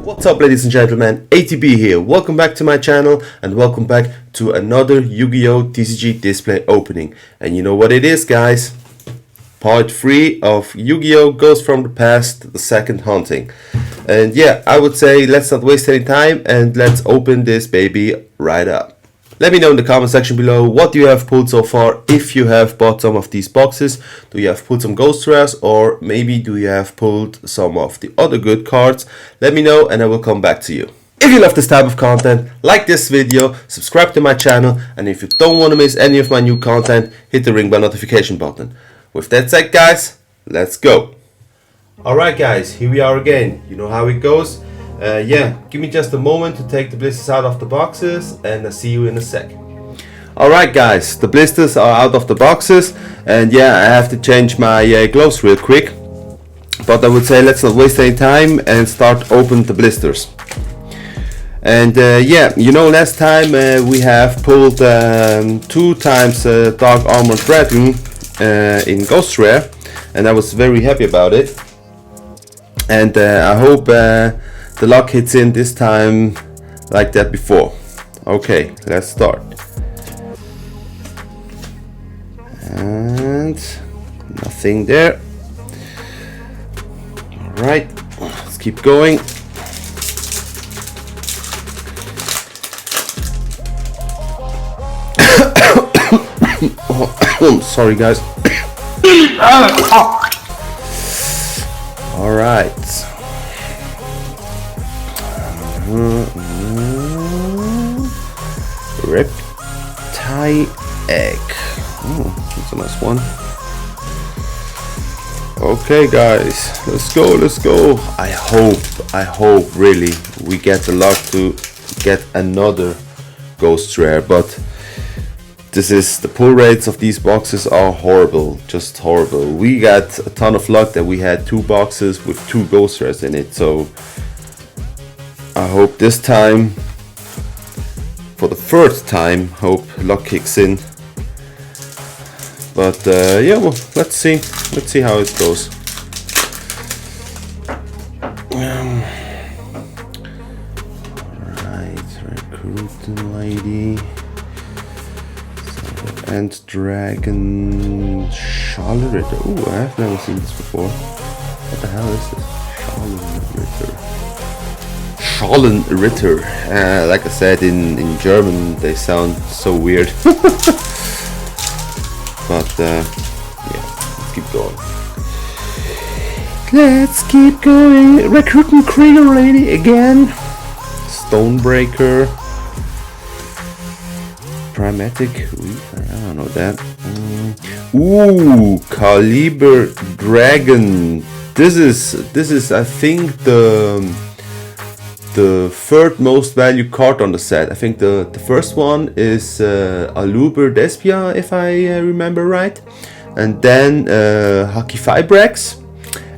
What's up, ladies and gentlemen, ATB here. Welcome back to my channel and welcome back to another Yu-Gi-Oh! TCG display opening. And you know what it is, guys? Part 3 of Yu-Gi-Oh! Ghosts from the Past, the second hunting. And yeah, I would say let's not waste any time and let's open this baby right up. Let me know in the comment section below what you have pulled so far. If you have bought some of these boxes, do you have pulled some Ghostrares, or maybe do you have pulled some of the other good cards? Let me know and I will come back to you. If you love this type of content, like this video, subscribe to my channel, and if you don't want to miss any of my new content, hit the ring bell notification button. With that said, guys, let's go. Alright guys, here we are again. You know how it goes. Yeah, give me just a moment to take the blisters out of the boxes and I'll see you in a sec. Alright guys, the blisters are out of the boxes and yeah, I have to change my gloves real quick. But I would say let's not waste any time and start open the blisters. And yeah, you know, last time we have pulled 2 times Dark Armored Dragon in Ghostrare, and I was very happy about it. And I hope the luck hits in this time like that before. Okay, let's start. And nothing there. Alright, let's keep going. Oh, sorry guys. Alright. Reptile egg. Oh, that's a nice one. Okay guys, let's go. I hope really we get the luck to get another Ghostrare, but the pull rates of these boxes are horrible, just horrible. We got a ton of luck that we had 2 boxes with 2 Ghostrares in it, so I hope this time, for the first time, hope luck kicks in. But yeah, well, let's see how it goes. Alright, recruiting lady. And Dragon Charlotte Ritter. Ooh, I have never seen this before. What the hell is this? Charlotte Ritter. Like I said, in German they sound so weird. But yeah, let's keep going. Let's keep going. Recruiting Krieger Lady again. Stonebreaker. Primatic Reef, I don't know that. Ooh, Caliber Dragon. This is I think the third most valued card on the set. I think the first one is Aluber Despia, if I remember right, and then Haki Fibrax,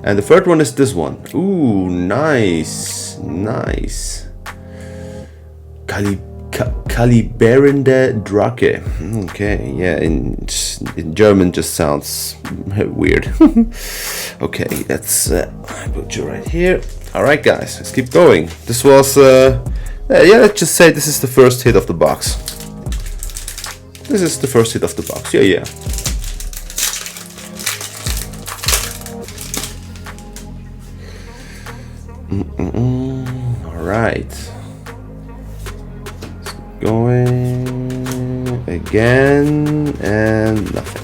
and the third one is this one. Ooh, nice. Kaliberende Drake. Okay, yeah, in German just sounds weird. Okay, let's put you right here. Alright guys, let's keep going. This was, yeah, let's just say this is the first hit of the box. This is the first hit of the box, yeah. Alright. Going again and nothing.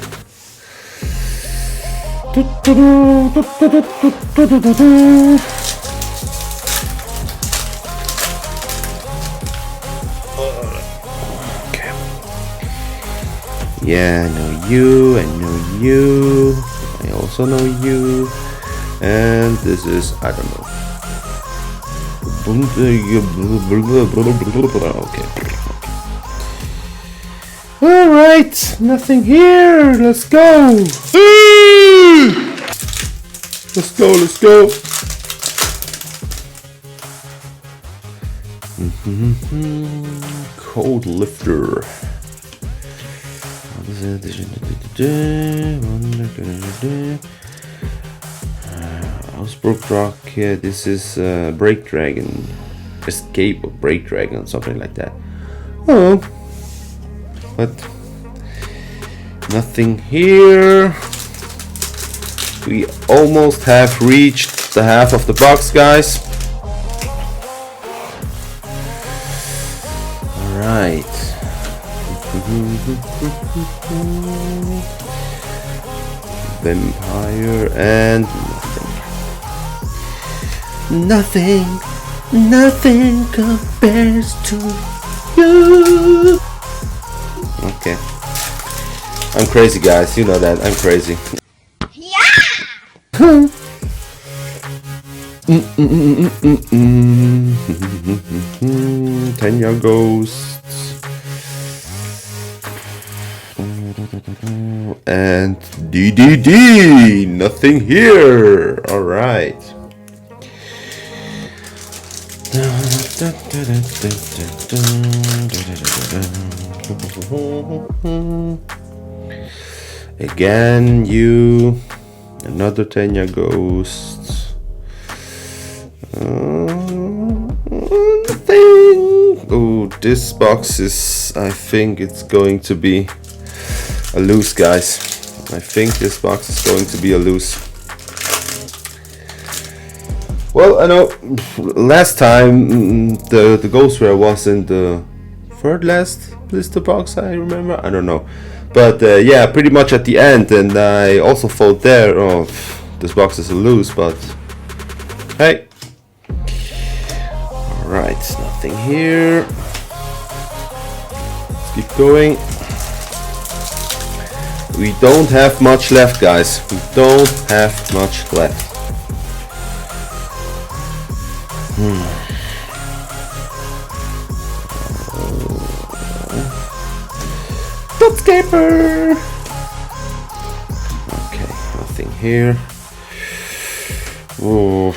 Okay. Yeah, I know you, I also know you, and this is, I don't know. Okay. Alright. right, nothing here. Let's go. Let's go, let's go. Code lifter. What is it? Housebrook Rock. Yeah, this is Break Dragon. Escape of Break Dragon, something like that. Oh, but nothing here. We almost have reached the half of the box, guys. All right. Vampire and nothing. Nothing compares to you. Okay. I'm crazy, guys. You know that. I'm crazy. Yeah! Tenya Ghosts. And DDD. Nothing here. Alright. Again, you. Another Tenya Ghost. Oh, this box is. I think it's going to be a loose, guys. I think this box is going to be a loose. Well, I know last time the Ghostrare was in the third last blister box, I remember. I don't know. But yeah, pretty much at the end, and I also thought there, oh, this box is loose, but hey. Alright, nothing here. Let's keep going. We don't have much left, guys. We don't have much left. Dotcaper. Okay, nothing here. Oh,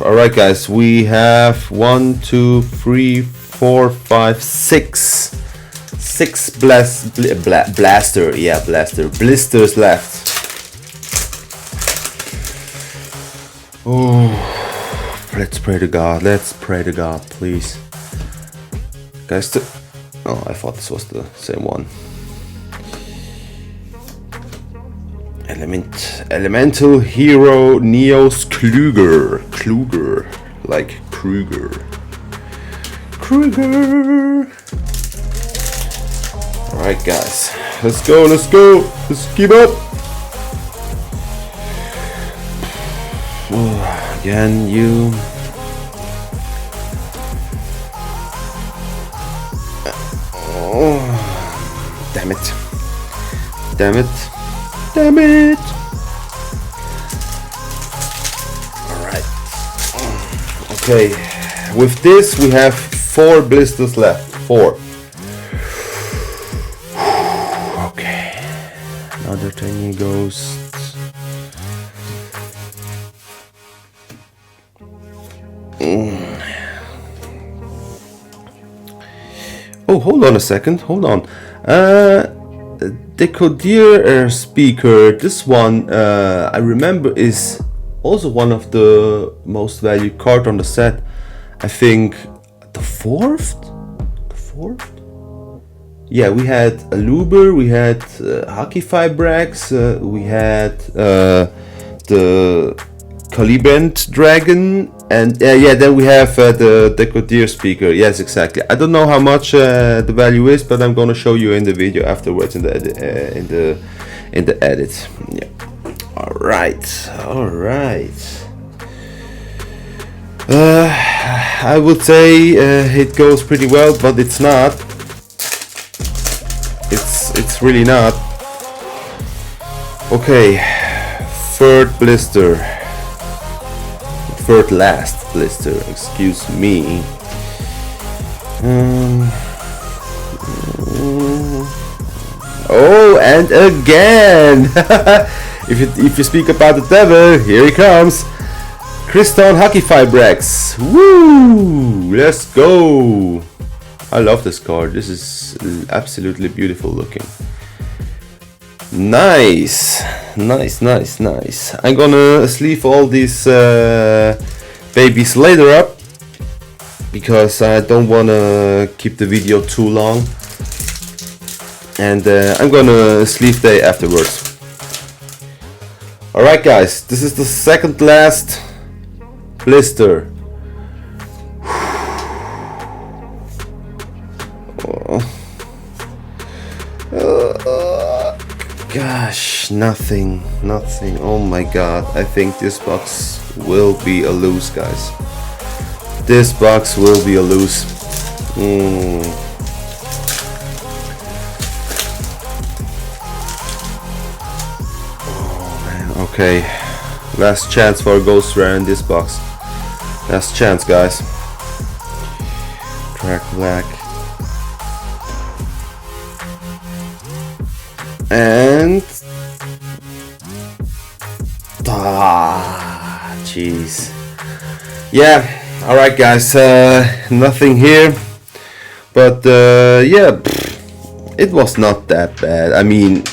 all right, guys. We have 1, 2, 3, 4, 5, 6 blisters left. Oh, let's pray to God. Let's pray to God, please, guys. Oh, I thought this was the same one. Elemental Hero Neos Kluger, like Kruger. Alright, guys, let's go, let's keep up. Again, you. Oh, damn it. Alright. Okay, with this we have 4 blisters left. 4. Okay. Another Tiny Ghost. Oh, hold on a second. Hold on. Decoder speaker. This one I remember is also one of the most valued card on the set. I think the fourth. Yeah, we had a Luber, we had Hockey Fibrax, we had the Calibrant Dragon, and yeah, then we have the Decoder speaker. Yes, exactly. I don't know how much the value is, but I'm gonna show you in the video afterwards in the edit. Yeah. All right. I would say it goes pretty well, but it's not. It's really not. Okay, third last blister, excuse me. Oh, and again. If you speak about the devil, here he comes. Crystal Hockey Fibrex. Woo! Let's go. I love this card. This is absolutely beautiful looking. Nice. I'm gonna sleeve all these babies later up, because I don't wanna keep the video too long. And I'm gonna sleeve day afterwards. Alright guys, this is the second last blister. Gosh, nothing. Oh my god, I think this box will be a lose, guys. This box will be a lose. Okay, last chance for a Ghostrare in this box. Last chance, guys. Crack black. And... jeez. Yeah, alright guys, nothing here. But yeah, it was not that bad. I mean,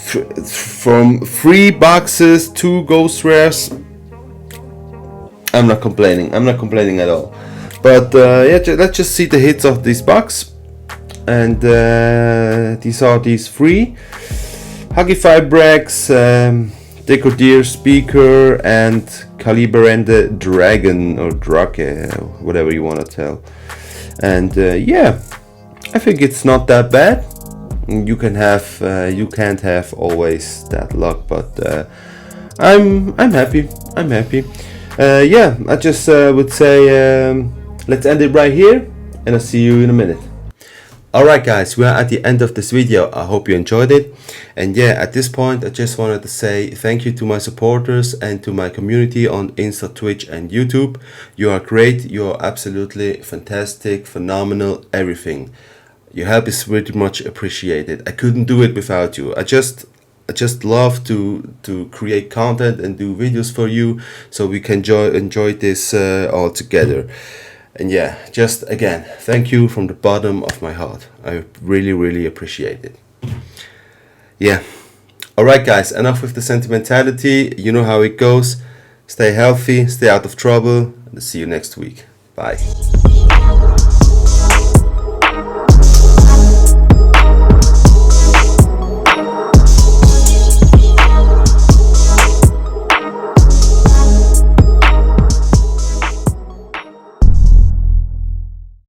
from 3 boxes, 2 Ghostrares, I'm not complaining at all. But yeah, let's just see the hits of this box. And these are these 3 Hockey Fibrex, Decoder Speaker, and Calibrende Dragon, or Drake, whatever you want to tell. And yeah, I think it's not that bad. You can have you can't have always that luck, but I'm happy. Yeah, I just would say let's end it right here, and I'll see you in a minute. Alright guys, we are at the end of this video. I hope you enjoyed it. And yeah, at this point I just wanted to say thank you to my supporters and to my community on Insta, Twitch and YouTube. You are great, you are absolutely fantastic, phenomenal, everything. Your help is very much appreciated. I couldn't do it without you. I just love to create content and do videos for you, so we can enjoy this all together. And yeah, just again, thank you from the bottom of my heart. I really appreciate it. Yeah. Alright guys, enough with the sentimentality. You know how it goes. Stay healthy, stay out of trouble, and see you next week. Bye.